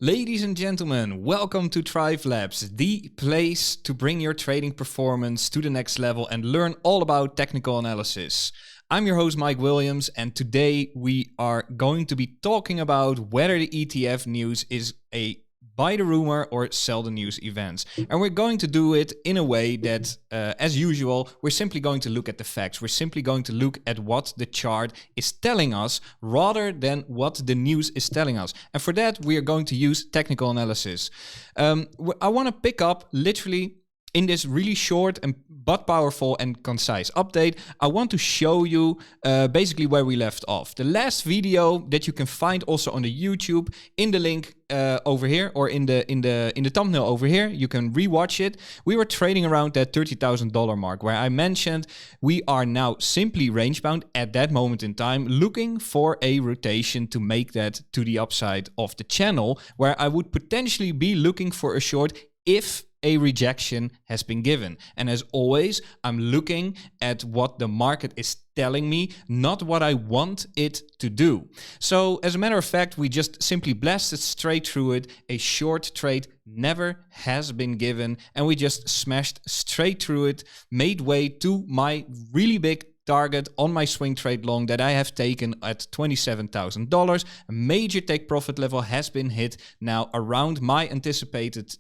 Ladies and gentlemen, welcome to Thrive Labs, the place to bring your trading performance to the next level and learn all about technical analysis. I'm your host Mike Williams, and today we are going to be talking about whether the ETF news is a buy the rumor or sell the news events. And we're going to do it in a way that, as usual, we're simply going to look at the facts. We're simply going to look at what the chart is telling us rather than what the news is telling us. And for that, we are going to use technical analysis. I want to pick up literally in this really short but powerful and concise update. I want to show you basically where we left off. The last video that you can find also on the YouTube in the link over here, or in the thumbnail over here, you can rewatch it. We were trading around that $30,000 mark, where I mentioned we are now simply range bound at that moment in time, looking for a rotation to make that to the upside of the channel, where I would potentially be looking for a short if a rejection has been given. And as always, I'm looking at what the market is telling me, not what I want it to do. So as a matter of fact, we just simply blasted straight through it. A short trade never has been given, and we just smashed straight through it, made way to my really big target on my swing trade long that I have taken at $27,000. A major take profit level has been hit now around my anticipated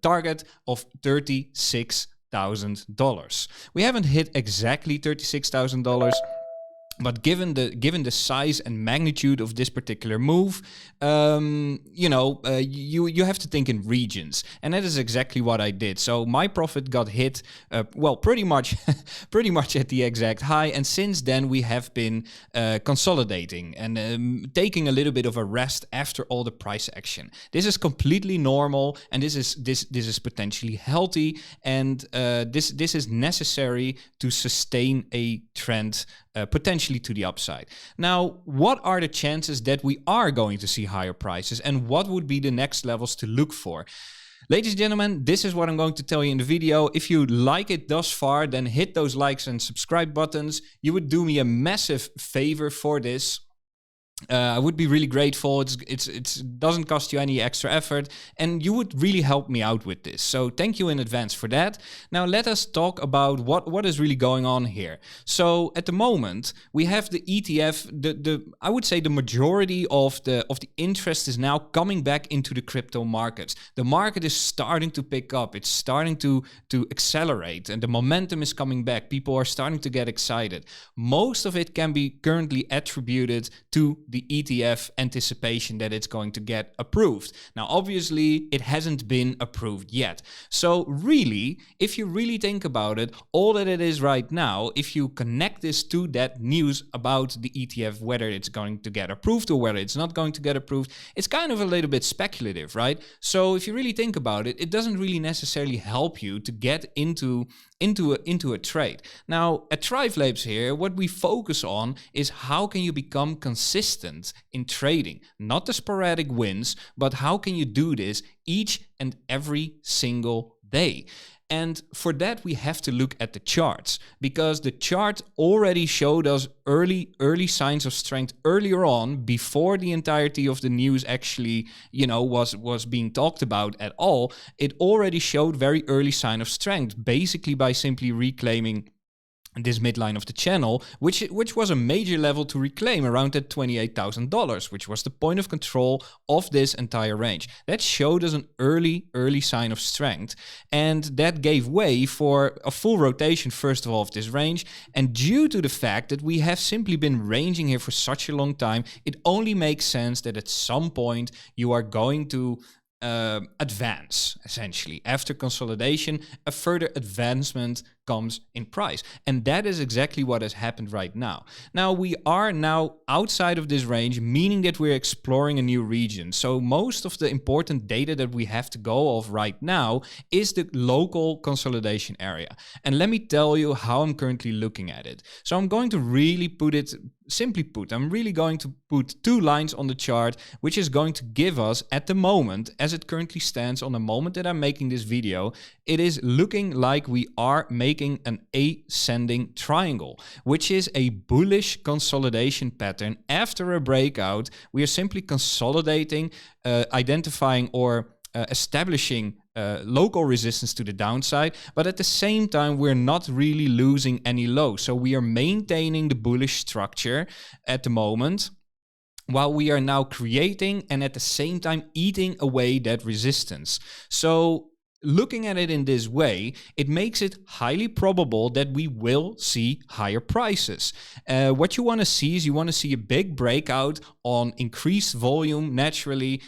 target of $36,000. We haven't hit exactly $36,000, but given the size and magnitude of this particular move, you have to think in regions, and that is exactly what I did. So my profit got hit, pretty much at the exact high, and since then we have been consolidating and taking a little bit of a rest after all the price action. This is completely normal, and this is potentially healthy, and this is necessary to sustain a trend. Potentially to the upside. Now, what are the chances that we are going to see higher prices, and what would be the next levels to look for? Ladies and gentlemen, this is what I'm going to tell you in the video. If you like it thus far, then hit those likes and subscribe buttons. You would do me a massive favor for this. I would be really grateful. It doesn't cost you any extra effort, and you would really help me out with this. So thank you in advance for that. Now let us talk about what is really going on here. So at the moment we have the ETF. I would say the majority of the interest is now coming back into the crypto markets. The market is starting to pick up. It's starting to accelerate, and the momentum is coming back. People are starting to get excited. Most of it can be currently attributed to the ETF anticipation that it's going to get approved. Now, obviously, it hasn't been approved yet. So really, if you really think about it, all that it is right now, if you connect this to that news about the ETF, whether it's going to get approved or whether it's not going to get approved, it's kind of a little bit speculative, right? So if you really think about it, it doesn't really necessarily help you to get into a trade. Now, at Thrive Labs here, what we focus on is how can you become consistent in trading, not the sporadic wins, but how can you do this each and every single day? And for that, we have to look at the charts, because the chart already showed us early signs of strength earlier on, before the entirety of the news actually, was being talked about at all. It already showed very early sign of strength, basically by simply reclaiming this midline of the channel, which was a major level to reclaim around that $28,000, which was the point of control of this entire range. That showed us an early sign of strength, and that gave way for a full rotation, first of all, of this range. And due to the fact that we have simply been ranging here for such a long time, it only makes sense that at some point you are going to advance. Essentially, after consolidation, a further advancement comes in price, and that is exactly what has happened right now. Now we are outside of this range, meaning that we're exploring a new region. So most of the important data that we have to go off right now is the local consolidation area, and let me tell you how I'm currently looking at it. So I'm going to really I'm really going to put two lines on the chart, which is going to give us, at the moment, as it currently stands on the moment that I'm making this video, it is looking like we are making making an ascending triangle, which is a bullish consolidation pattern. After a breakout, we are simply consolidating, identifying or establishing local resistance to the downside, but at the same time we're not really losing any low. So we are maintaining the bullish structure at the moment, while we are now creating and at the same time eating away that resistance. So looking at it in this way, it makes it highly probable that we will see higher prices. What you want to see is you want to see a big breakout on increased volume naturally,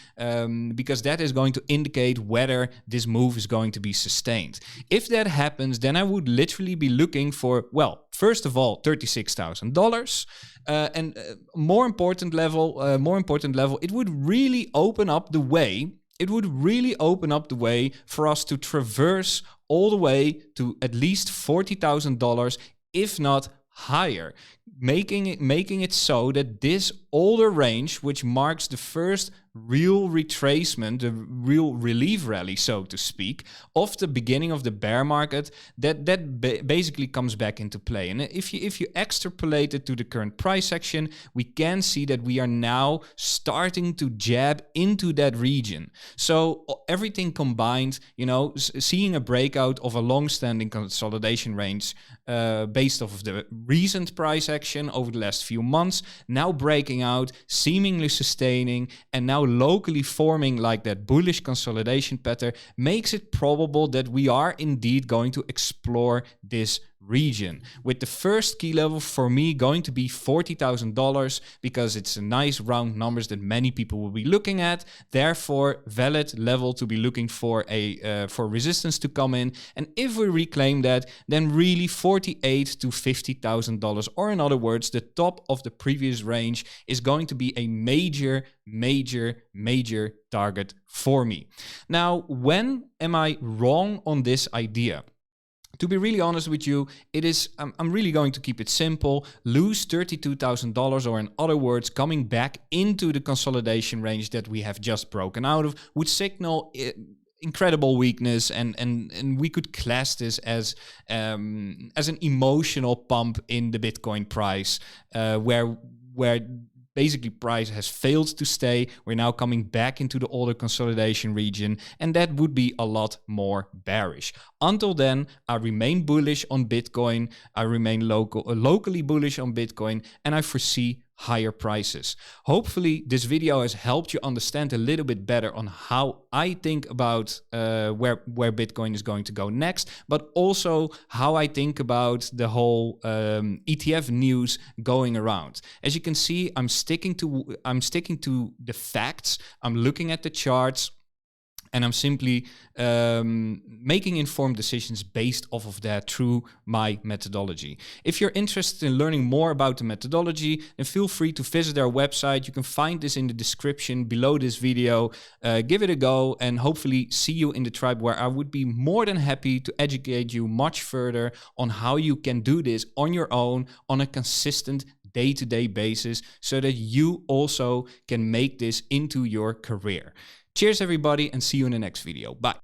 because that is going to indicate whether this move is going to be sustained. If that happens, then I would literally be looking for, well, first of all, $36,000. And more important level, it would really open up the way. It would really open up the way for us to traverse all the way to at least $40,000, if not higher, making it so that this older range, which marks the first real retracement, the real relief rally, so to speak, of the beginning of the bear market, that basically comes back into play. And if you extrapolate it to the current price action, we can see that we are now starting to jab into that region. So everything combined, seeing a breakout of a long-standing consolidation range based off of the recent price action over the last few months, now breaking out, seemingly sustaining, and now locally forming like that bullish consolidation pattern, makes it probable that we are indeed going to explore this region, with the first key level for me going to be $40,000, because it's a nice round numbers that many people will be looking at. Therefore, valid level to be looking for for resistance to come in. And if we reclaim that, then really $48,000 to $50,000, or in other words, the top of the previous range, is going to be a major target for me. Now, when am I wrong on this idea? To be really honest with you, I'm really going to keep it simple. Lose $32,000, or in other words, coming back into the consolidation range that we have just broken out of, would signal incredible weakness, and we could class this as an emotional pump in the Bitcoin price, where basically price has failed to stay. We're now coming back into the older consolidation region, and that would be a lot more bearish. Until then, I remain bullish on Bitcoin. I remain locally bullish on Bitcoin, and I foresee higher prices. Hopefully this video has helped you understand a little bit better on how I think about where Bitcoin is going to go next, but also how I think about the whole ETF news going around. As you can see, I'm sticking to the facts. I'm looking at the charts, and I'm simply making informed decisions based off of that through my methodology. If you're interested in learning more about the methodology, then feel free to visit our website. You can find this in the description below this video. Give it a go, and hopefully see you in the tribe, where I would be more than happy to educate you much further on how you can do this on your own on a consistent day-to-day basis, so that you also can make this into your career. Cheers everybody, and see you in the next video. Bye.